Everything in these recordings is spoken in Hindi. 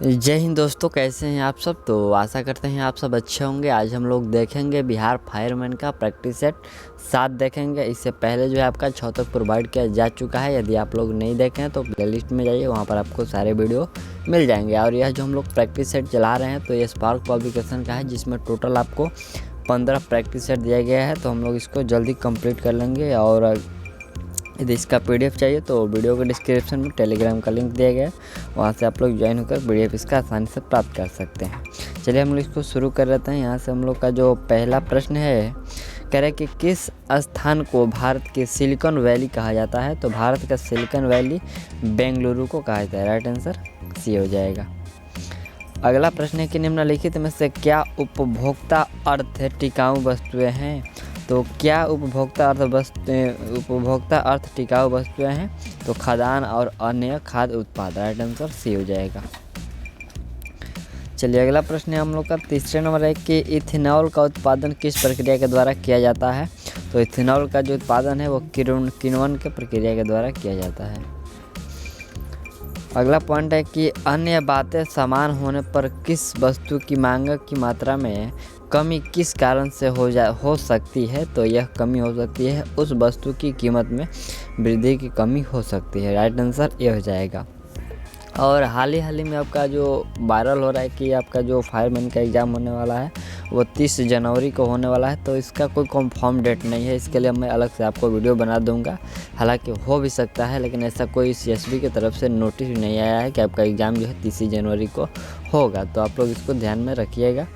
जय हिंद दोस्तों, कैसे हैं आप सब। तो आशा करते हैं आप सब अच्छे होंगे। आज हम लोग देखेंगे बिहार फायरमैन का प्रैक्टिस सेट 7 देखेंगे। इससे पहले जो है आपका 6 तक प्रोवाइड किया जा चुका है। यदि आप लोग नहीं देखे हैं तो प्लेलिस्ट में जाइए, वहां पर आपको सारे वीडियो मिल जाएंगे। और यह जो हम लोग प्रैक्टिस सेट चला रहे हैं तो ये स्पार्क पब्लिकेशन का है, जिसमें टोटल आपको 15 प्रैक्टिस सेट दिया गया है। तो हम लोग इसको जल्दी कंप्लीट कर लेंगे। और यदि इसका पीडीएफ चाहिए तो वीडियो के डिस्क्रिप्शन में टेलीग्राम का लिंक दिया गया है, वहाँ से आप लोग ज्वाइन होकर पीडीएफ इसका आसानी से प्राप्त कर सकते हैं। चलिए हम लोग इसको शुरू कर लेते हैं। यहाँ से हम लोग का जो पहला प्रश्न है, कह रहे हैं कि किस स्थान को भारत के सिलिकॉन वैली कहा जाता है। तो भारत का सिलिकॉन वैली बेंगलुरु को कहा जाता है। राइट आंसर सी हो जाएगा। अगला प्रश्न है कि निम्नलिखित में से क्या उपभोक्ता अर्थ टिकाऊ वस्तुएं हैं। तो क्या उपभोक्ता अर्थ टिकाऊ वस्तुएं हैं। तो खाद्यान्न और अन्य खाद्य उत्पाद। राइट आंसर सी हो जाएगा। चलिए अगला प्रश्न है हम लोग का तीसरे नंबर है कि इथेनॉल का उत्पादन किस प्रक्रिया के द्वारा किया जाता है। तो इथेनॉल का जो उत्पादन है वो किण्वन के प्रक्रिया के द्वारा किया जाता है। अगला पॉइंट है कि अन्य बातें समान होने पर किस वस्तु की मांग की मात्रा में कमी किस कारण से हो सकती है। तो यह कमी हो सकती है उस वस्तु की कीमत में वृद्धि की कमी हो सकती है। राइट आंसर ये हो जाएगा। और हाल ही में आपका जो वायरल हो रहा है कि आपका जो फायरमैन का एग्ज़ाम होने वाला है वो 30 जनवरी को होने वाला है। तो इसका कोई कंफर्म डेट नहीं है, इसके लिए मैं अलग से आपको वीडियो बना दूंगा। हालांकि हो भी सकता है, लेकिन ऐसा कोई सीएसबी की तरफ से नोटिस नहीं आया है कि आपका एग्ज़ाम जो है 30 जनवरी को होगा। तो आप लोग इसको ध्यान में रखिएगा।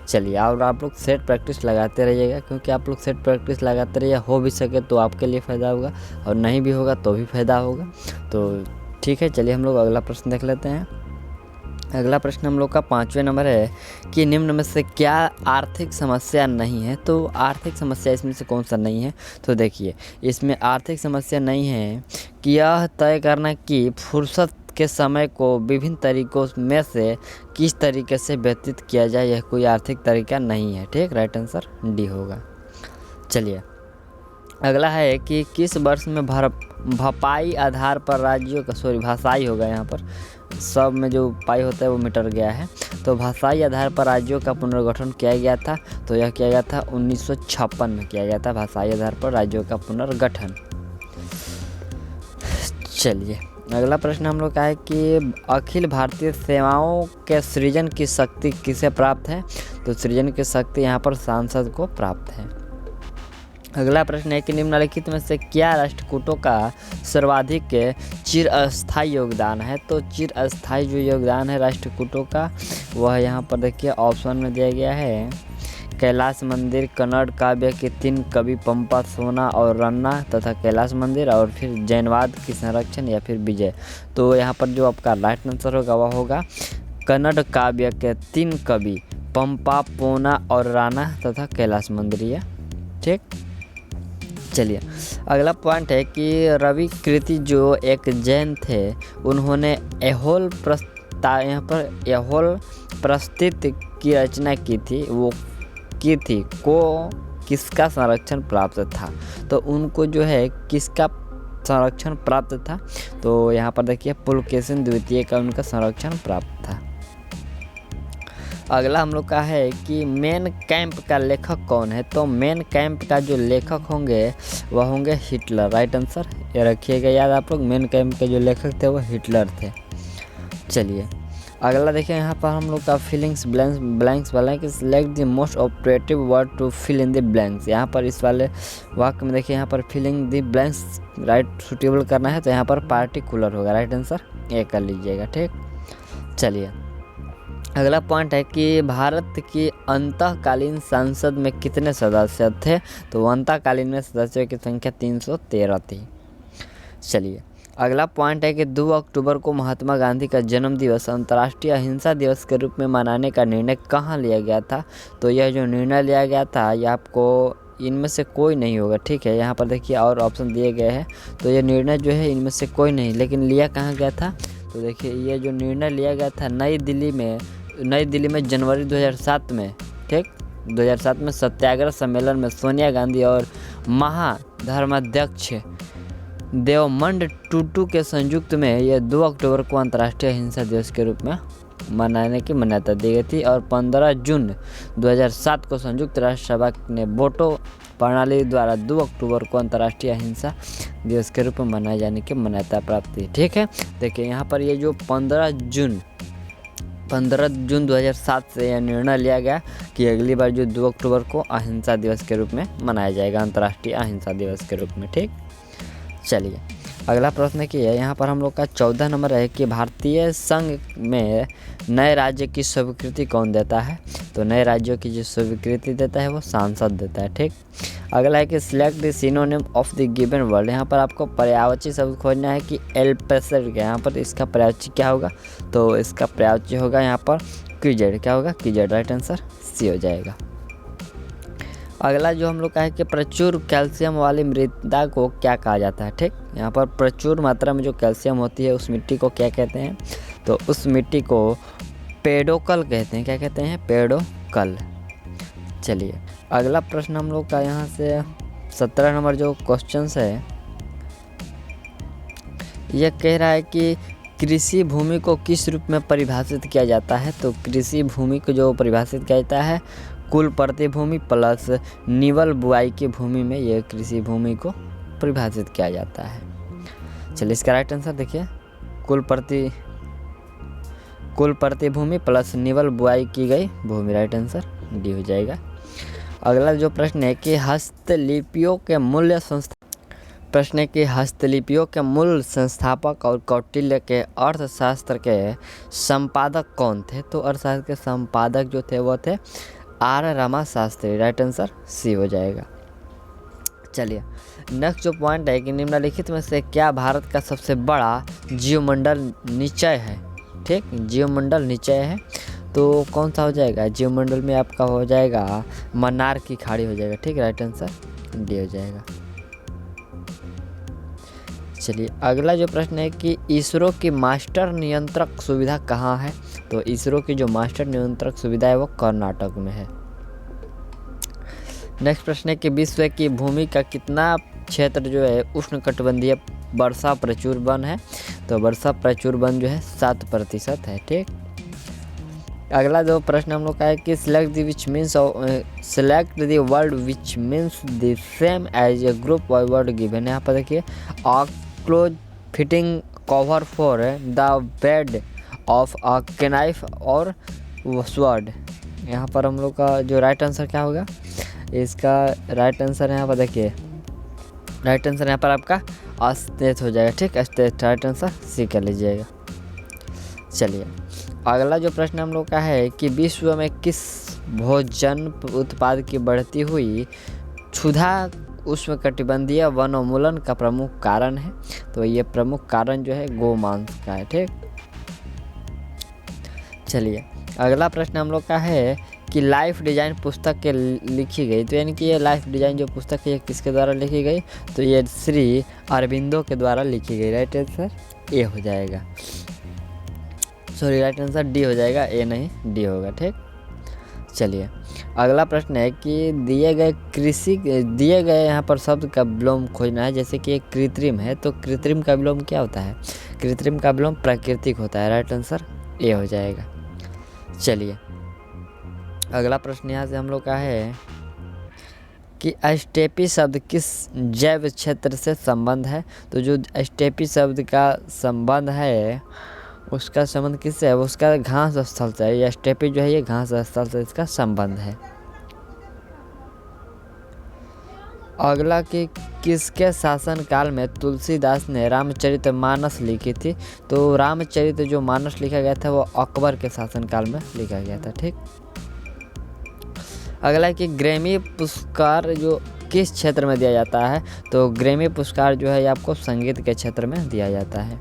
चलिए, और आप लोग सेट प्रैक्टिस लगाते रहिएगा, क्योंकि आप लोग सेट प्रैक्टिस लगाते रहिए, हो भी सके तो आपके लिए फ़ायदा होगा और नहीं भी होगा तो भी फ़ायदा होगा। तो ठीक है, चलिए हम लोग अगला प्रश्न देख लेते हैं। अगला प्रश्न हम लोग का 5वें नंबर है कि निम्न में से क्या आर्थिक समस्या नहीं है। तो आर्थिक समस्या इसमें से कौन सा नहीं है। तो देखिए, इसमें आर्थिक समस्या नहीं है कि यह तय करना कि फुर्सत के समय को विभिन्न तरीकों में से किस तरीके से व्यतीत किया जाए, यह कोई आर्थिक तरीका नहीं है। ठीक, राइट आंसर डी होगा। चलिए अगला है कि किस वर्ष में भपाई आधार पर राज्यों का भाषाई होगा, यहाँ पर सब में जो पाई होता है वो मिटर गया है। तो भाषाई आधार पर राज्यों का पुनर्गठन किया गया था। तो यह किया गया था 1956 में किया गया था भाषाई आधार पर राज्यों का पुनर्गठन। चलिए अगला प्रश्न हम लोग का है कि अखिल भारतीय सेवाओं के सृजन की शक्ति किसे प्राप्त है। तो सृजन की शक्ति यहाँ पर सांसद को प्राप्त है। अगला प्रश्न है कि निम्नलिखित में से क्या राष्ट्रकूटों का सर्वाधिक चिरस्थायी योगदान है। तो चिरस्थायी जो योगदान है राष्ट्रकूटों का वह यहाँ पर देखिए ऑप्शन में दिया गया है। कैलाश मंदिर, कन्नड़ काव्य के 3 कवि पंपा, सोना और रन्ना तथा कैलाश मंदिर, और फिर जैनवाद की संरक्षण या फिर विजय। तो यहाँ पर जो आपका राइट आंसर होगा वह होगा कन्नड़ काव्य के 3 कवि पंपा, पोना और राणा तथा कैलाश मंदिर। ठीक, चलिए अगला पॉइंट है कि रवि कृति जो एक जैन थे, उन्होंने एहोल प्रस्थित की रचना की थी, वो की थी को किसका संरक्षण प्राप्त था। तो उनको जो है किसका संरक्षण प्राप्त था। तो यहाँ पर देखिए पुलकेशिन द्वितीय का उनका संरक्षण प्राप्त था। अगला हम लोग का है कि मेन कैंप का लेखक कौन है। तो मेन कैंप का जो लेखक होंगे वह होंगे हिटलर। राइट आंसर ये रखिएगा याद आप लोग, मेन कैंप के जो लेखक थे वो हिटलर थे। चलिए अगला देखिए, यहाँ पर हम लोग का फिलिंग्स ब्लैंक्स वाला है कि select the most operative word to fill in the blanks. यहाँ पर इस वाले वाक्य में देखिए, यहाँ पर filling the blanks right suitable करना है, तो यहाँ पर पार्टिकुलर होगा। राइट आंसर ये कर लीजिएगा। ठीक, चलिए अगला पॉइंट है कि भारत की अंतःकालीन संसद में कितने सदस्य थे। तो अंतःकालीन में सदस्यों की संख्या 313 थी। चलिए अगला पॉइंट है कि 2 अक्टूबर को महात्मा गांधी का जन्म दिवस अंतर्राष्ट्रीय अहिंसा दिवस के रूप में मनाने का निर्णय कहाँ लिया गया था। तो यह जो निर्णय लिया गया था यह आपको इनमें से कोई नहीं होगा। ठीक है, यहाँ पर देखिए और ऑप्शन दिए गए हैं। तो ये निर्णय जो है इनमें से कोई नहीं, लेकिन लिया कहाँ गया था। तो देखिए ये जो निर्णय लिया गया था नई दिल्ली में जनवरी 2007 में। ठीक, 2007 में सत्याग्रह सम्मेलन में सोनिया गांधी और महाधर्माध्यक्ष देवमंड टूटू के संयुक्त में यह 2 अक्टूबर को अंतर्राष्ट्रीय अहिंसा दिवस के रूप में मनाने की मान्यता दी गई थी और 15 जून 2007 को संयुक्त राष्ट्र सभा ने वोटो प्रणाली द्वारा 2 अक्टूबर को अंतर्राष्ट्रीय अहिंसा दिवस के रूप में मनाए जाने की मान्यता प्राप्त थी। ठीक है, देखिए यहाँ पर ये जो 15 जून 2007 से यह निर्णय लिया गया कि अगली बार जो 2 अक्टूबर को अहिंसा दिवस के रूप में मनाया जाएगा, अंतर्राष्ट्रीय अहिंसा दिवस के रूप में। ठीक, चलिए अगला प्रश्न की है, यहाँ पर हम लोग का 14 नंबर है कि भारतीय संघ में नए राज्य की स्वीकृति कौन देता है? तो नए राज्यों की जो स्वीकृति देता है वो सांसद देता है। ठीक, अगला है कि select the synonym of the given word. यहाँ पर आपको पर्यायवाची शब्द खोजना है कि एल्पेसर क्या, यहाँ पर इसका पर्यायवाची क्या होगा? तो इसका पर्यायवाची होगा यहाँ पर क्यूजेड। क्या होगा? क्यूजेड। राइट आंसर सी हो जाएगा। अगला जो हम लोग का है कि प्रचुर कैल्शियम वाली मृदा को क्या कहा जाता है? ठीक, यहाँ पर प्रचुर मात्रा में जो कैल्शियम होती है उस मिट्टी को क्या कहते हैं? तो उस मिट्टी को पेडोकल कहते हैं। क्या कहते हैं? पेडोकल। चलिए अगला प्रश्न हम लोग का यहाँ से 17 नंबर जो क्वेश्चन है, यह कह रहा है कि कृषि भूमि को किस रूप में परिभाषित किया जाता है? तो कृषि भूमि को जो परिभाषित किया जाता है कुल प्रति भूमि प्लस निवल बुआई की भूमि में यह कृषि भूमि को परिभाषित किया जाता है। चलिए इसका राइट आंसर देखिए, कुल प्रति भूमि प्लस निवल बुआई की गई भूमि। राइट आंसर डी हो जाएगा। अगला जो प्रश्न है कि हस्तलिपियों के मूल संस्थापक और कौटिल्य के अर्थशास्त्र के संपादक कौन थे? तो अर्थशास्त्र के संपादक जो थे वो थे R Rama Shastri. Right answer C हो जाएगा। चलिए नेक्स्ट जो पॉइंट है कि निम्नलिखित में से क्या भारत का सबसे बड़ा जीवमंडल निचय है? ठीक, जीवमंडल निचय है तो कौन सा हो जाएगा? जीवमंडल में आपका हो जाएगा मन्नार की खाड़ी हो जाएगा। ठीक, राइट आंसर डी हो जाएगा। चलिए अगला जो प्रश्न है कि इसरो की मास्टर नियंत्रक सुविधा कहाँ है? तो इसरो की जो मास्टर नियंत्रक सुविधा है वो कर्नाटक में है। नेक्स्ट प्रश्न है कि विश्व की भूमि का कितना क्षेत्र जो है उष्णकटिबंधीय वर्षा प्रचुर वन है? तो वर्षा प्रचुर वन जो है 7% है। ठीक, अगला जो प्रश्न हम लोग का है कि select the word which means the same as a group और वर्ड गिवन। यहाँ पर देखिए close fitting cover for the bed of a knife और स्वॉर्ड। यहाँ पर हम लोग का जो राइट आंसर क्या होगा? इसका राइट आंसर यहाँ पर देखिए, राइट आंसर यहाँ पर आपका अस्तेत हो जाएगा। ठीक, अस्तेत राइट आंसर सी कर लीजिएगा। चलिए अगला जो प्रश्न हम लोग का है कि विश्व में किस भोजन उत्पाद की बढ़ती हुई क्षुधा उष्णकटिबंधीय वनोन्मूलन का प्रमुख कारण है? तो ये प्रमुख कारण जो है गोमांस का है। ठीक, चलिए अगला प्रश्न हम लोग का है कि लाइफ डिज़ाइन पुस्तक के लिखी गई, तो यानी कि ये लाइफ डिज़ाइन जो पुस्तक है ये किसके द्वारा लिखी गई? तो ये श्री अरबिंदो के द्वारा लिखी गई। राइट आंसर ए हो जाएगा। सॉरी, राइट आंसर डी हो जाएगा, ए नहीं डी होगा। ठीक, चलिए अगला प्रश्न है कि दिए गए यहाँ पर शब्द का विलोम खोजना है। जैसे कि एक कृत्रिम है तो कृत्रिम का विलोम क्या होता है? कृत्रिम का विलोम प्राकृतिक होता है। राइट आंसर ए हो जाएगा। चलिए अगला प्रश्न यहाँ से हम लोग का है कि स्टेपी शब्द किस जैव क्षेत्र से संबंध है? तो जो स्टेपी शब्द का संबंध है उसका संबंध किससे है? उसका घास स्थल से है। या स्टेपी जो है ये घास स्थल से इसका संबंध है। अगला कि किसके शासन काल में तुलसीदास ने रामचरितमानस लिखी थी? तो रामचरित जो मानस लिखा गया था वो अकबर के शासन काल में लिखा गया था। ठीक, अगला कि ग्रैमी पुरस्कार जो किस क्षेत्र में दिया जाता है? तो ग्रैमी पुरस्कार जो है आपको संगीत के क्षेत्र में दिया जाता है।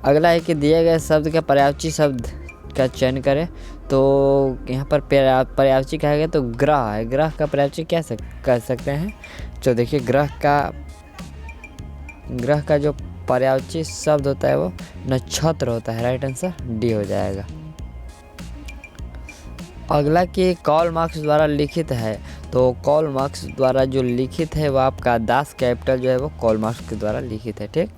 अगला है कि दिए गए शब्द के पर्यायवाची शब्द का चयन करें। तो यहाँ पर पर्यायवाची कहा गया तो ग्रह है। ग्रह का पर्यायवाची क्या कह सकते हैं? तो देखिए ग्रह का जो पर्यायवाची शब्द होता है वो नक्षत्र होता है। राइट आंसर डी हो जाएगा। अगला कि कार्ल मार्क्स द्वारा लिखित है तो कार्ल मार्क्स द्वारा जो लिखित है वो आपका दास कैपिटल जो है वो कार्ल मार्क्स के द्वारा लिखित है। ठीक,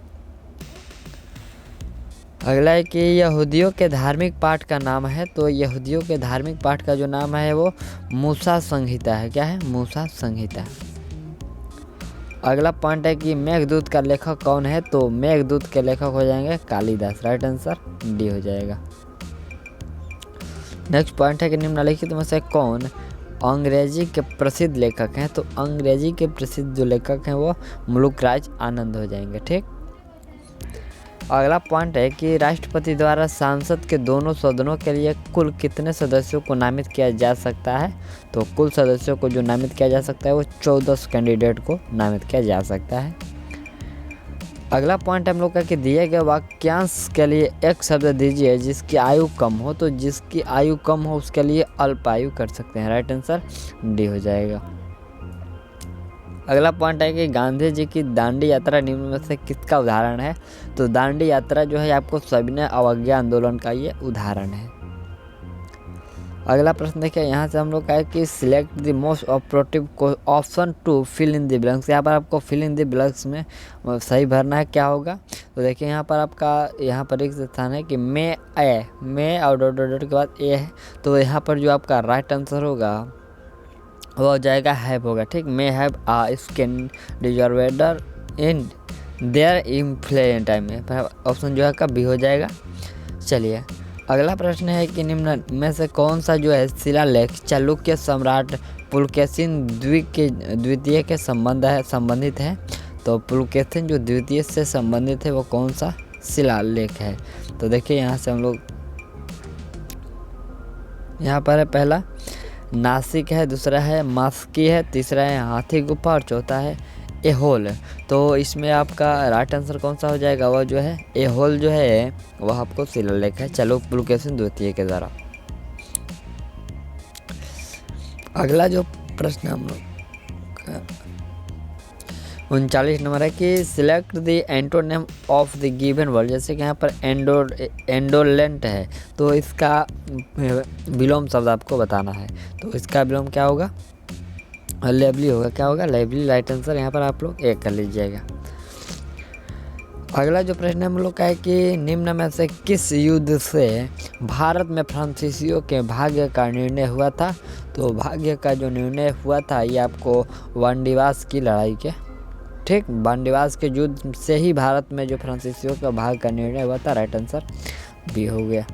अगला है कि यहूदियों के धार्मिक पाठ का नाम है। तो यहूदियों के धार्मिक पाठ का जो नाम है वो मूसा संहिता है। क्या है? मूसा संहिता। अगला पॉइंट है कि मेघदूत का लेखक कौन है। तो मेघदूत के लेखक हो जाएंगे कालिदास। राइट आंसर डी हो जाएगा। नेक्स्ट पॉइंट है कि निम्नलिखित में से कौन अंग्रेजी के प्रसिद्ध लेखक हैं। तो अंग्रेजी के प्रसिद्ध जो लेखक हैं वो मुलुकराज आनंद हो जाएंगे। ठीक, अगला पॉइंट है कि राष्ट्रपति द्वारा सांसद के दोनों सदनों के लिए कुल कितने सदस्यों को नामित किया जा सकता है। तो कुल सदस्यों को जो नामित किया जा सकता है वो 14 कैंडिडेट को नामित किया जा सकता है। अगला पॉइंट हम लोग का कि दिए गए वाक्यांश के लिए एक शब्द दीजिए जिसकी आयु कम हो। तो जिसकी आयु कम हो उसके लिए अल्पायु कर सकते हैं। राइट आंसर डी हो जाएगा। अगला पॉइंट है कि गांधी जी की दांडी यात्रा निम्न में से किसका उदाहरण है। तो दांडी यात्रा जो है आपको सविनय अवज्ञा आंदोलन का ये उदाहरण है। अगला प्रश्न देखिए, यहाँ से हम लोग का है कि select the most appropriate option to fill in the blanks. यहाँ पर आपको फिल इन द ब्लैंक्स में सही भरना है। क्या होगा? तो देखिए यहाँ पर आपका यहाँ पर एक स्थान है कि मैं और डॉट डॉट के बाद ए है। तो यहाँ पर जो आपका राइट आंसर होगा वो हो जाएगा हैव होगा। ठीक, may have a skin disorder in their इम्प्लेन टाइम में ऑप्शन जो है का बी हो जाएगा। चलिए अगला प्रश्न है कि निम्न में से कौन सा जो है शिलालेख चालुक्य सम्राट पुलकेशिन द्वितीय के संबंधित है। तो पुलकेशिन जो द्वितीय से संबंधित है वो कौन सा शिलालेख है। तो देखिए यहाँ से हम लोग यहाँ पर है पहला नासिक है, दूसरा है मास्की है, तीसरा है हाथी गुफा और चौथा है एहोल। तो इसमें आपका राइट आंसर कौन सा हो जाएगा? वह जो है एहोल जो है वह आपको शिलालेख है चालुक्य पुलकेशिन द्वितीय के द्वारा। अगला जो प्रश्न हम लोग 39 नंबर है कि select the antonym of the given word. जैसे कि यहाँ पर एंडोलेंट है तो इसका विलोम शब्द आपको बताना है। तो इसका विलोम क्या होगा? लेवली होगा। क्या होगा? लेवली। राइट आंसर यहाँ पर आप लोग एक कर लीजिएगा। अगला जो प्रश्न हम लोग का है कि निम्न में से किस युद्ध से भारत में फ्रांसीसियों के भाग्य का निर्णय हुआ था। तो भाग्य का जो निर्णय हुआ था ये आपको वांडीवास की लड़ाई के ठीक वांडीवास के युद्ध से ही भारत में जो फ्रांसीसियों का भाग का निर्णय हुआ था। राइट आंसर बी हो गया।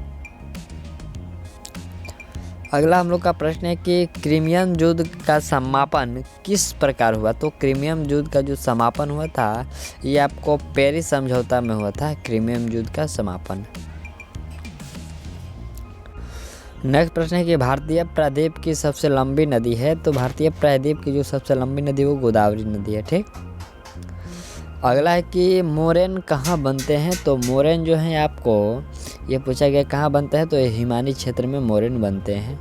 अगला हम लोग का प्रश्न है कि क्रीमियन युद्ध का समापन किस प्रकार हुआ। तो क्रीमियन युद्ध का जो समापन हुआ था ये आपको पेरिस समझौता में हुआ था। क्रीमियन युद्ध का समापन। नेक्स्ट प्रश्न है कि भारतीय प्रायद्वीप की सबसे लंबी नदी है। तो भारतीय प्रायद्वीप की जो सबसे लंबी नदी वो गोदावरी नदी है। ठीक, अगला है कि मोरेन कहाँ बनते हैं। तो मोरेन जो है आपको ये पूछा गया कहाँ बनते हैं। तो ये हिमानी क्षेत्र में मोरेन बनते हैं।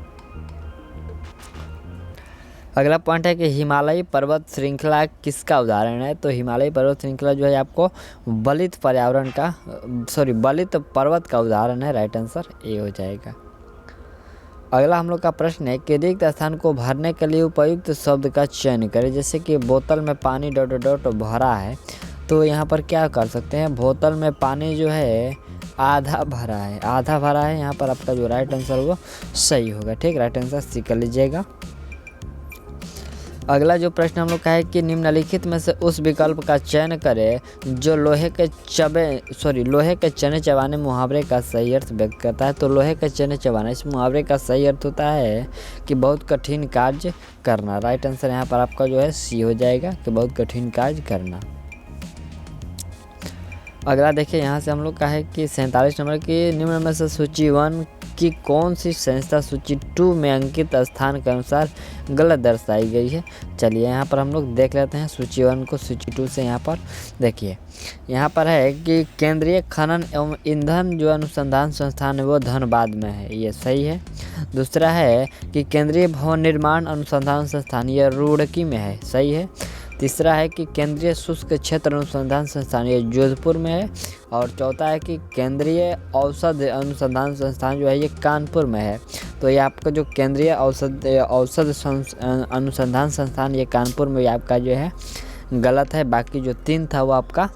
अगला पॉइंट है कि हिमालयी पर्वत श्रृंखला किसका उदाहरण है। तो हिमालयी पर्वत श्रृंखला जो है आपको बलित पर्वत का उदाहरण है। राइट आंसर ए हो जाएगा। अगला हम लोग का प्रश्न है कि रिक्त स्थान को भरने के लिए उपयुक्त शब्द का चयन करें। जैसे कि बोतल में पानी डॉट डॉट भरा है। तो यहाँ पर क्या कर सकते हैं? बोतल में पानी जो है आधा भरा है। यहाँ पर आपका जो राइट आंसर वो सही होगा। ठीक, राइट आंसर सी कर लीजिएगा। अगला जो प्रश्न हम लोग का है कि निम्नलिखित में से उस विकल्प का चयन करें जो लोहे के चने चबाने मुहावरे का सही अर्थ व्यक्त करता है। तो लोहे के चने चबाना इस मुहावरे का सही अर्थ होता है कि बहुत कठिन कार्य करना। राइट आंसर यहाँ पर आपका जो है सी हो जाएगा कि बहुत कठिन कार्य करना। अगला देखिए यहाँ से हम लोग का है कि 47 नंबर की निम्न में से सूची 1 की कौन सी संस्था सूची 2 में अंकित स्थान के अनुसार गलत दर्शाई गई है। चलिए यहाँ पर हम लोग देख लेते हैं सूची 1 को सूची 2 से। यहाँ पर देखिए यहाँ पर है कि केंद्रीय खनन एवं ईंधन जो अनुसंधान संस्थान है वो धनबाद में है, ये सही है। दूसरा है कि केंद्रीय भवन निर्माण अनुसंधान संस्थान ये रुड़की में है, सही है। तीसरा है कि केंद्रीय शुष्क क्षेत्र अनुसंधान संस्थान, ये जोधपुर में है। और चौथा है कि केंद्रीय औषध अनुसंधान संस्थान जो है ये कानपुर में है। तो ये आपका जो केंद्रीय औषध अनुसंधान संस्थान ये कानपुर में आपका जो है गलत है। बाकी जो 3 था वो आपका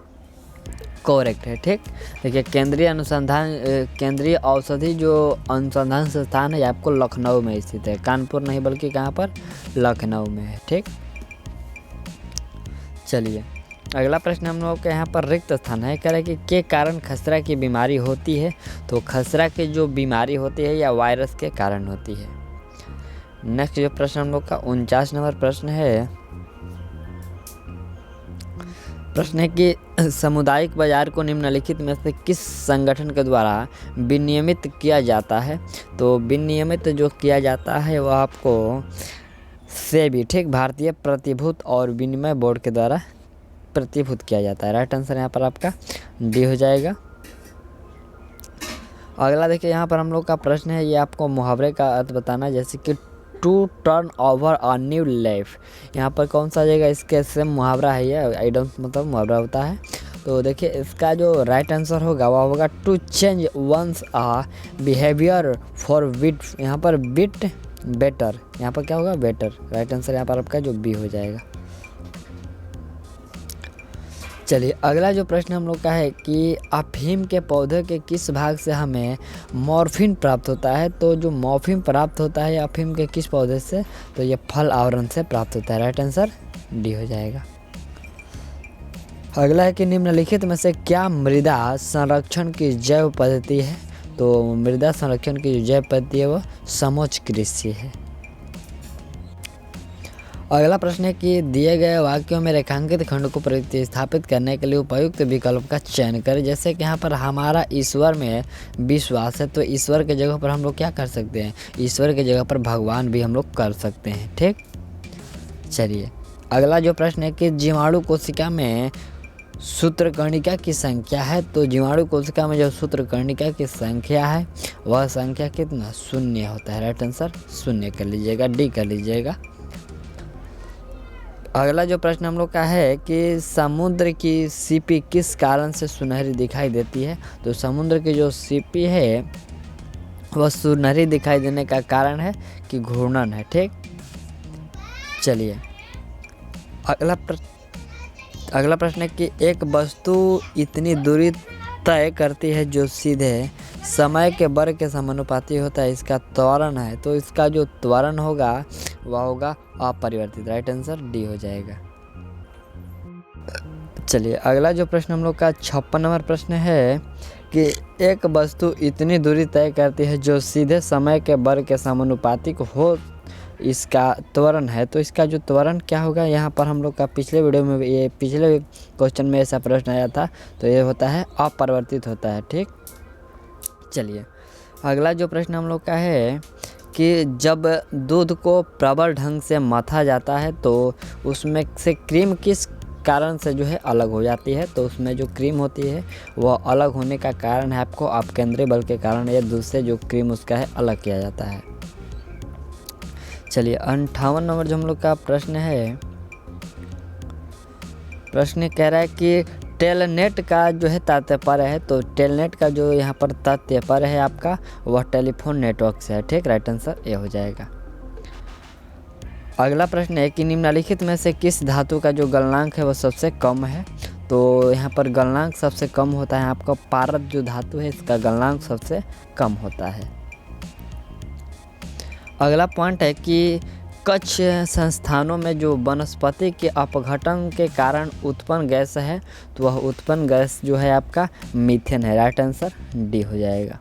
करेक्ट है। ठीक, देखिए केंद्रीय औषधि जो अनुसंधान संस्थान है ये आपको लखनऊ में स्थित है, कानपुर नहीं बल्कि कहाँ पर, लखनऊ में है। ठीक, चलिए अगला प्रश्न हम लोग के यहाँ पर रिक्त स्थान है, कह रहे हैं कि के कारण खसरा की बीमारी होती है। तो खसरा की जो बीमारी होती है या वायरस के कारण होती है। नेक्स्ट जो प्रश्न हम लोग का 49 नंबर प्रश्न है, प्रश्न है कि सामुदायिक बाजार को निम्नलिखित में से किस संगठन के द्वारा विनियमित किया जाता है। तो विनियमित जो किया जाता है वो आपको सेबी, ठीक, भारतीय प्रतिभूति और विनिमय बोर्ड के द्वारा प्रतिभूत किया जाता है। राइट आंसर यहाँ पर आपका डी हो जाएगा। अगला देखिए यहाँ पर हम लोग का प्रश्न है, ये आपको मुहावरे का अर्थ बताना, जैसे कि to turn over a new life, यहाँ पर कौन सा आ जाएगा, इसके सेम मुहावरा है ये, आई डोंट मतलब मुहावरा होता है। तो देखिए इसका जो राइट आंसर होगा वह होगा to change one's a behaviour forthwith, यहाँ पर बिट बेटर, यहाँ पर क्या होगा, बेटर। राइट आंसर यहाँ पर आपका जो बी हो जाएगा। चलिए अगला जो प्रश्न हम लोग का है कि अफीम के पौधे के किस भाग से हमें मॉर्फिन प्राप्त होता है। तो जो मॉर्फिन प्राप्त होता है अफीम के किस पौधे से, तो ये फल आवरण से प्राप्त होता है। राइट आंसर डी हो जाएगा। अगला है कि निम्नलिखित में से क्या मृदा संरक्षण की जैव पद्धति है। तो मृदा संरक्षण की जो जैव पद्धति है वो समोच्च कृषि है। अगला प्रश्न है कि दिए गए वाक्यों में रेखांकित खंड को प्रतिस्थापित करने के लिए उपयुक्त विकल्प का चयन करें। जैसे कि यहाँ पर हमारा ईश्वर में विश्वास है, तो ईश्वर के जगह पर हम लोग क्या कर सकते हैं, ईश्वर के जगह पर भगवान भी हम लोग कर सकते हैं। ठीक, चलिए अगला जो प्रश्न है कि जीवाणु कोशिका में सूत्रकर्णिका की संख्या है। तो जीवाणु कोशिका में जो सूत्रकर्णिका की संख्या है वह संख्या कितना, 0 होता है। राइट आंसर 0 कर लीजिएगा, डी कर लीजिएगा। अगला जो प्रश्न हम लोग का है कि समुद्र की सीपी किस कारण से सुनहरी दिखाई देती है। तो समुद्र की जो सीपी है वह सुनहरी दिखाई देने का कारण है कि घूर्णन है। ठीक, चलिए अगला प्रश्न है कि एक वस्तु इतनी दूरी तय करती है जो सीधे समय के वर्ग के समानुपाती होता है, इसका त्वरण है। तो इसका जो त्वरण होगा वह होगा अपरिवर्तित। राइट आंसर डी हो जाएगा। चलिए अगला जो प्रश्न हम लोग का 56 नंबर प्रश्न है कि एक वस्तु इतनी दूरी तय करती है जो सीधे समय के वर्ग के समानुपातिक हो, इसका त्वरण है। तो इसका जो त्वरण क्या होगा, यहाँ पर हम लोग का पिछले वीडियो में, ये पिछले क्वेश्चन में ऐसा प्रश्न आया था, तो ये होता है अपरिवर्तित होता है। ठीक, चलिए अगला जो प्रश्न हम लोग का है कि जब दूध को प्रबल ढंग से मथा जाता है तो उसमें से क्रीम किस कारण से जो है अलग हो जाती है। तो उसमें जो क्रीम होती है वह अलग होने का कारण है आपको अपकेंद्रीय बल के कारण, या दूध से जो क्रीम उसका है अलग किया जाता है। चलिए 58 नंबर जो हम लोग का प्रश्न है, प्रश्न कह रहा है कि टेलनेट का जो है तात्पर्य है। तो टेलनेट का जो यहाँ पर तात्पर्य है आपका वह टेलीफोन नेटवर्क से है। ठीक, राइट आंसर ए हो जाएगा। अगला प्रश्न है कि निम्नलिखित में से किस धातु का जो गलनांक है वह सबसे कम है। तो यहाँ पर गलनांक सबसे कम होता है आपका पारद जो धातु है, इसका गलनांक सबसे कम होता है। अगला पॉइंट है कि कुछ संस्थानों में जो वनस्पति के अपघटन के कारण उत्पन्न गैस है, तो वह उत्पन्न गैस जो है आपका मीथेन है। राइट आंसर डी हो जाएगा।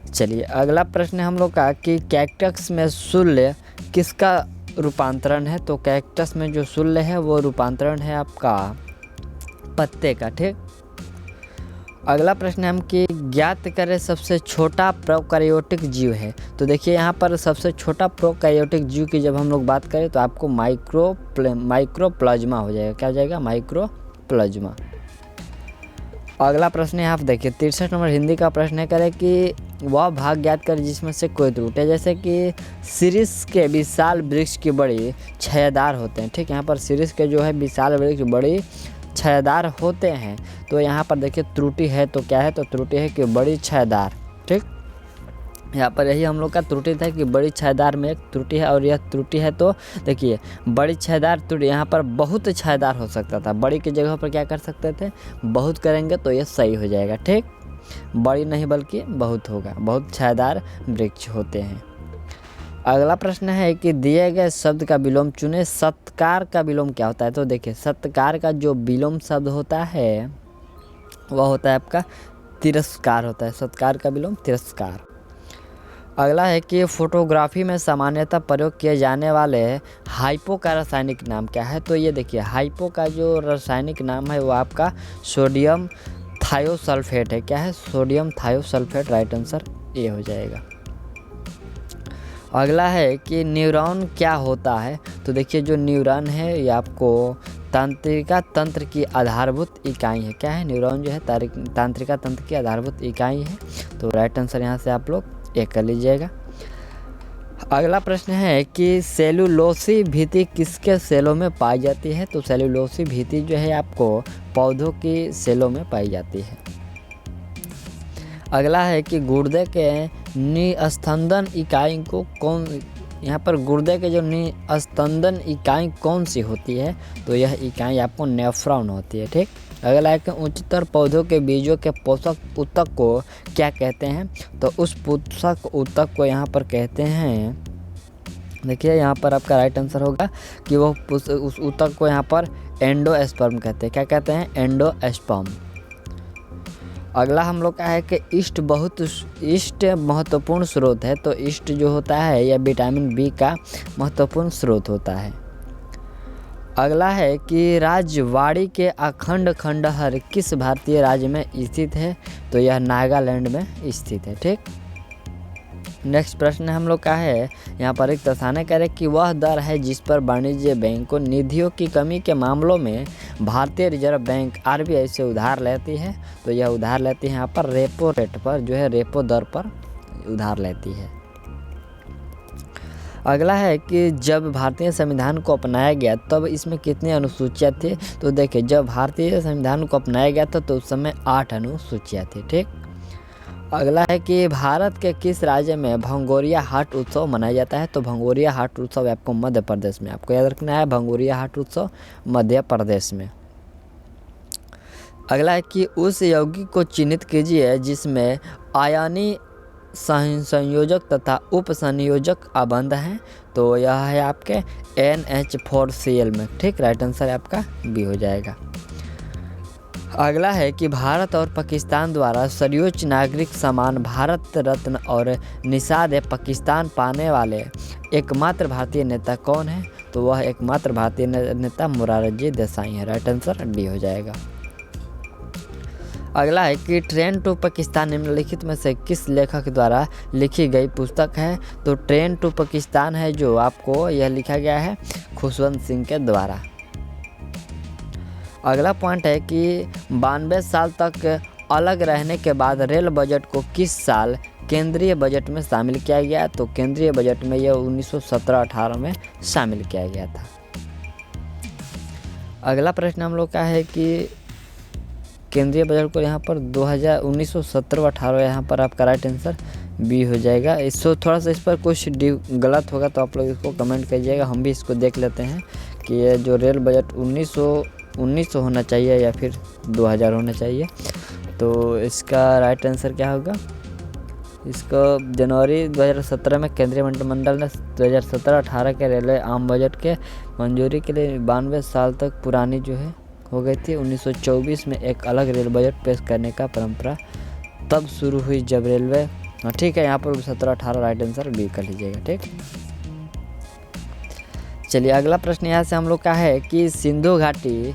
चलिए अगला प्रश्न हम लोग का कि कैक्टस में शूल्य किसका रूपांतरण है। तो कैक्टस में जो शूल्य है वो रूपांतरण है आपका पत्ते का। ठीक, अगला प्रश्न हम कि ज्ञात करें सबसे छोटा प्रोकैरियोटिक जीव है। तो देखिए यहाँ पर सबसे छोटा प्रोकैरियोटिक जीव की जब हम लोग बात करें तो आपको माइक्रोप्लाज्मा हो जाएगा। क्या हो जाएगा, माइक्रोप्लाज्मा। अगला प्रश्न है आप देखिए 63 नंबर हिंदी का प्रश्न है, करें कि वह भाग ज्ञात कर जिसमें से कोई त्रुटि, जैसे कि शीर्ष के विशाल वृक्ष की बड़ी छायादार होते हैं। ठीक, यहाँ पर शीर्ष के जो है विशाल वृक्ष बड़ी छायादार होते हैं। तो यहाँ पर देखिए त्रुटि है तो क्या है, तो त्रुटि है कि बड़ी छायादार। ठीक, यहाँ पर यही हम लोग का त्रुटि था कि बड़ी छायादार में एक त्रुटि है, और यह त्रुटि है तो देखिए बड़ी छायादार त्रुटि, यहाँ पर बहुत छायादार हो सकता था, बड़ी की जगह पर क्या कर सकते थे, बहुत करेंगे तो यह सही हो जाएगा। ठीक, बड़ी नहीं बल्कि बहुत होगा, बहुत छायादार वृक्ष होते हैं। अगला प्रश्न है कि दिए गए शब्द का विलोम चुने। सत्कार का विलोम क्या होता है, तो देखिए सत्कार का जो विलोम शब्द होता है वह होता है आपका तिरस्कार होता है। सत्कार का विलोम तिरस्कार। अगला है कि फोटोग्राफी में सामान्यतः प्रयोग किए जाने वाले हाइपो का रासायनिक नाम क्या है, तो ये देखिए हाइपो का जो रासायनिक नाम है वो आपका सोडियम थायोसल्फेट है। क्या है, सोडियम थायोसल्फेट, राइट आंसर ये हो जाएगा। अगला है कि न्यूरॉन क्या होता है, तो देखिए जो न्यूरॉन है ये आपको तंत्रिका तंत्र की आधारभूत इकाई है। क्या है, न्यूरॉन जो है तंत्रिका तंत्र की आधारभूत इकाई है। तो राइट आंसर यहाँ से आप लोग एक कर लीजिएगा। अगला प्रश्न है कि सेलुलोसी भित्ति किसके सेलों में पाई जाती है, तो सेलुलोसी भित्ति जो है आपको पौधों की सेलों में पाई जाती है। अगला है कि गुर्दे के निस्पंदन इकाई को कौन, यहाँ पर गुर्दे के जो निस्पंदन इकाई कौन सी होती है, तो यह इकाई आपको नेफ्रॉन होती है। ठीक, अगला है कि उच्चतर पौधों के बीजों के पोषक ऊतक को क्या कहते हैं, तो उस पोषक ऊतक को यहाँ पर कहते हैं, देखिए यहाँ पर आपका राइट आंसर होगा कि वो उस ऊतक को यहाँ पर एंडोस्पर्म कहते हैं। क्या कहते हैं, एंडोस्पर्म। अगला हम लोग का है कि ईस्ट महत्वपूर्ण स्रोत है, तो ईस्ट जो होता है यह विटामिन बी का महत्वपूर्ण स्रोत होता है। अगला है कि राजवाड़ी के अखंड खंडहर किस भारतीय राज्य में स्थित है, तो यह नागालैंड में स्थित है। ठीक, नेक्स्ट प्रश्न हम लोग का है, यहाँ पर एक दर्शाने करें कि वह दर है जिस पर वाणिज्य बैंक को निधियों की कमी के मामलों में भारतीय रिजर्व बैंक आरबीआई से उधार लेती है, तो यह उधार लेती है यहाँ पर रेपो रेट पर, जो है रेपो दर पर उधार लेती है। अगला है कि जब भारतीय संविधान को अपनाया गया तब इसमें कितनी अनुसूचियाँ थी, तो देखिए जब भारतीय संविधान को अपनाया गया था तो उस समय 8 अनुसूचियाँ थी। ठीक, अगला है कि भारत के किस राज्य में भंगोरिया हाट उत्सव मनाया जाता है, तो भंगोरिया हाट उत्सव आपको मध्य प्रदेश में, आपको याद रखना है भंगोरिया हाट उत्सव मध्य प्रदेश में। अगला है कि उस यौगिक को चिन्हित कीजिए जिसमें आयनी संयोजक तथा उप संयोजक अबंध हैं, तो यह है आपके NH4Cl में। ठीक, राइट आंसर आपका बी हो जाएगा। अगला है कि भारत और पाकिस्तान द्वारा सर्वोच्च नागरिक सम्मान भारत रत्न और निषाद पाकिस्तान पाने वाले एकमात्र भारतीय नेता कौन है, तो वह एकमात्र भारतीय नेता मोरारजी देसाई है। राइट आंसर डी हो जाएगा। अगला है कि ट्रेन टू पाकिस्तान निम्नलिखित में से किस लेखक द्वारा लिखी गई पुस्तक है, तो ट्रेन टू पाकिस्तान है जो आपको यह लिखा गया है खुशवंत सिंह के द्वारा। अगला पॉइंट है कि 92 साल तक अलग रहने के बाद रेल बजट को किस साल केंद्रीय बजट में शामिल किया गया, तो केंद्रीय बजट में यह 1917-18 में शामिल किया गया था। अगला प्रश्न हम लोग का है कि केंद्रीय बजट को यहाँ पर 1917-18, यहाँ पर आपका राइट आंसर बी हो जाएगा। इसको थोड़ा सा इस पर कुछ गलत होगा तो आप लोग इसको कमेंट कीजिएगा, हम भी इसको देख लेते हैं कि ये जो रेल बजट 1900 होना चाहिए या फिर 2000 होना चाहिए। तो इसका राइट आंसर क्या होगा, इसको जनवरी 2017 में केंद्रीय मंत्रिमंडल ने 2017-18 के रेलवे आम बजट के मंजूरी के लिए 92 साल तक पुरानी जो है हो गई थी। 1924 में एक अलग रेल बजट पेश करने का परंपरा तब शुरू हुई जब रेलवे, ठीक है यहाँ पर 17-18 राइट आंसर बी कर लीजिएगा। ठीक, चलिए अगला प्रश्न यहाँ से हम लोग का है कि सिंधु घाटी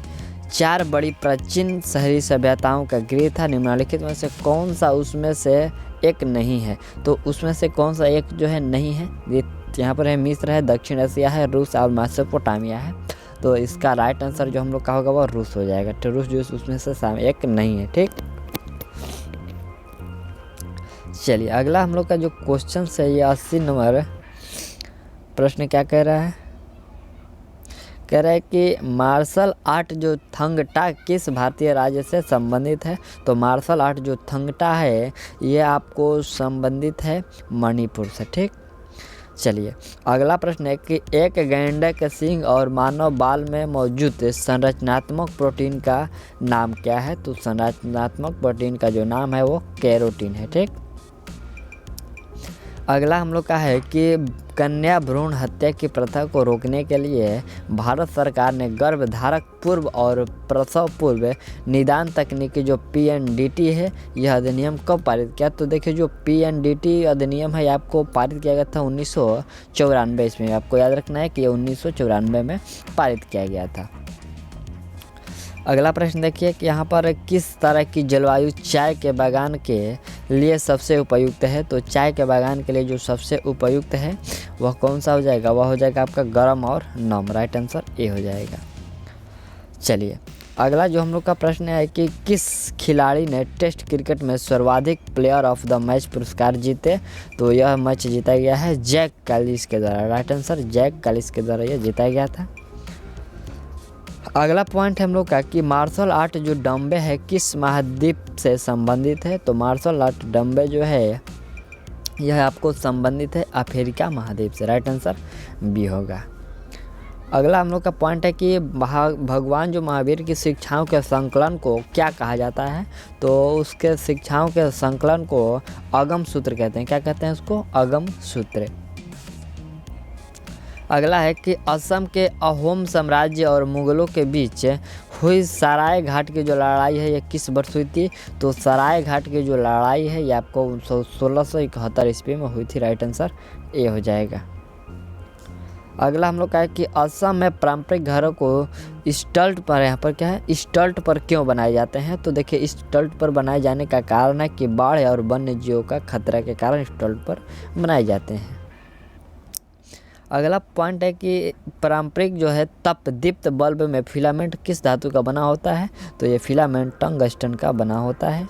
4 बड़ी प्राचीन शहरी सभ्यताओं का गृह था, निम्नलिखित में से कौन सा उसमें से एक नहीं है, तो उसमें से कौन सा एक जो है नहीं है, यहाँ पर है मिस्र है, दक्षिण एशिया है, रूस और मेसोपोटामिया है। तो इसका राइट आंसर जो हम लोग का होगा वो रूस हो जाएगा। तो रूस जो उसमें से एक नहीं है। ठीक, चलिए अगला हम लोग का जो क्वेश्चन है ये 80 नंबर प्रश्न क्या कह रहा है, कह रहा है कि मार्शल आर्ट जो थंगटा किस भारतीय राज्य से संबंधित है। तो मार्शल आर्ट जो थंगटा है ये आपको संबंधित है मणिपुर से। ठीक, चलिए अगला प्रश्न है कि एक गैंडे के सींग और मानव बाल में मौजूद संरचनात्मक प्रोटीन का नाम क्या है। तो संरचनात्मक प्रोटीन का जो नाम है वो केरोटीन है। ठीक, अगला हम लोग का है कि कन्या भ्रूण हत्या की प्रथा को रोकने के लिए भारत सरकार ने गर्भधारक पूर्व और प्रसव पूर्व निदान तकनीकी जो PNDT है यह अधिनियम कब पारित किया। तो देखिए जो PNDT अधिनियम है आपको पारित किया गया था 1994 इसमें, आपको याद रखना है कि ये 1994 में पारित किया गया था। अगला प्रश्न देखिए कि यहाँ पर किस तरह की जलवायु चाय के बागान के लिए सबसे उपयुक्त है। तो चाय के बागान के लिए जो सबसे उपयुक्त है वह कौन सा हो जाएगा, वह हो जाएगा आपका गर्म और नम। राइट आंसर ए हो जाएगा। चलिए अगला जो हम लोग का प्रश्न है कि किस खिलाड़ी ने टेस्ट क्रिकेट में सर्वाधिक प्लेयर ऑफ द मैच पुरस्कार जीते। तो यह मैच जीता गया है जैक कैलिस के द्वारा। राइट आंसर जैक कैलिस के द्वारा यह जीता गया था। अगला पॉइंट है हम लोग का कि मार्शल आर्ट जो डम्बे है किस महाद्वीप से संबंधित है। तो मार्शल आर्ट डम्बे जो है यह आपको संबंधित है अफ्रीका महाद्वीप से। राइट आंसर बी होगा। अगला हम लोग का पॉइंट है कि भगवान जो महावीर की शिक्षाओं के संकलन को क्या कहा जाता है। तो उसके शिक्षाओं के संकलन को अगम सूत्र कहते हैं। क्या कहते हैं उसको, अगम सूत्र। अगला है कि असम के अहोम साम्राज्य और मुगलों के बीच हुई सराय घाट की जो लड़ाई है ये किस वर्ष हुई थी। तो सराय घाट की जो लड़ाई है ये आपको 1671 ईस्वी में हुई थी। राइट आंसर ए हो जाएगा। अगला हम लोग का है कि असम में पारंपरिक घरों को स्टल्ट पर, यहाँ पर क्या है, स्टल्ट पर क्यों बनाए जाते हैं। तो देखिए स्टल्ट पर बनाए जाने का कारण है कि बाढ़ और वन्य जीवों का खतरा के कारण स्टल्ट पर बनाए जाते हैं। अगला पॉइंट है कि पारंपरिक जो है तपदीप्त बल्ब में फिलामेंट किस धातु का बना होता है। तो ये फिलामेंट टंगस्टन का बना होता है।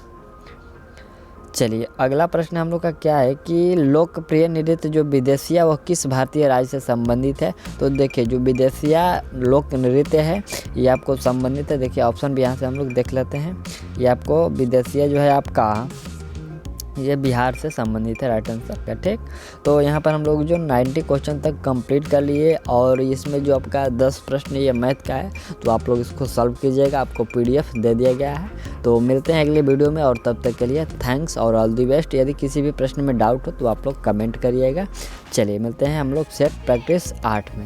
चलिए अगला प्रश्न हम लोग का क्या है कि लोकप्रिय नृत्य जो विदेशिया वह किस भारतीय राज्य से संबंधित है। तो देखिए जो विदेशिया लोक नृत्य है ये आपको संबंधित है। देखिए ऑप्शन भी यहाँ से हम लोग देख लेते हैं। ये आपको विदेशिया जो है आपका ये बिहार से संबंधित है। राइट आंसर का। ठीक, तो यहाँ पर हम लोग जो 90 क्वेश्चन तक कंप्लीट कर लिए और इसमें जो आपका 10 प्रश्न ये मैथ का है तो आप लोग इसको सॉल्व कीजिएगा। आपको PDF दे दिया गया है। तो मिलते हैं अगले वीडियो में और तब तक के लिए थैंक्स और ऑल दी बेस्ट। यदि किसी भी प्रश्न में डाउट हो तो आप लोग कमेंट करिएगा। चलिए मिलते हैं हम लोग सेट प्रैक्टिस 8 में।